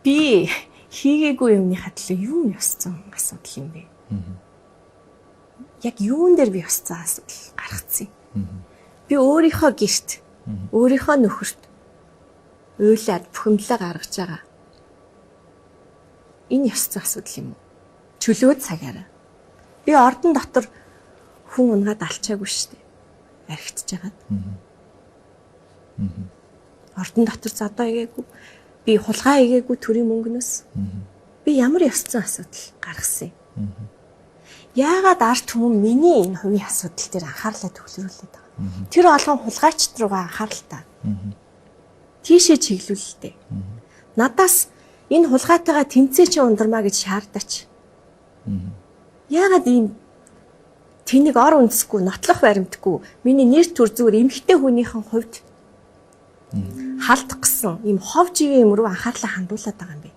Би хийгээгүй юмныхаа төлөө юу ёс зүйн асуудал юм бэ? Яг юун дээр би ёс зүйн асуудал гаргацсан юм? Би өөрийнхөө гэрт, өөрийнхөө нөхөрт уйлаад бухимдлаа гаргаж байгаа. Энэ ёс зүйн асуудал юм уу? Чөлөө цагаараа. Би ордон дотор хүн унгаад алчаагүй шүү дээ. Архитж байгаад. Ордон дотор задаа игээгүй. Би хулгай игээгүй төрийн мөнгнөөс. Би ямар ёс зүйн асуудал гаргасан юм? Яагаад арт хүмүүс миний энэ хувийн асуудал дээр анхаарлаа төвлөрүүлээд байгаа? Тэр олгон хулгайчд руугаа анхааралтай. Тийшээ чиглүүлэлтэй. Надаас энэ хулгайтайгаа тэмцээ чи ундрмаа гэж шаардаач. Яагаад ийм тэнийг ор үндэсгүй, нотлох баримтгүй, миний нэр төр зүгээр эмхтэй хүнийхэн хувьд халдах гэсэн ийм хов живээ юм руу анхаарлаа хандуулаад байгаа юм бэ?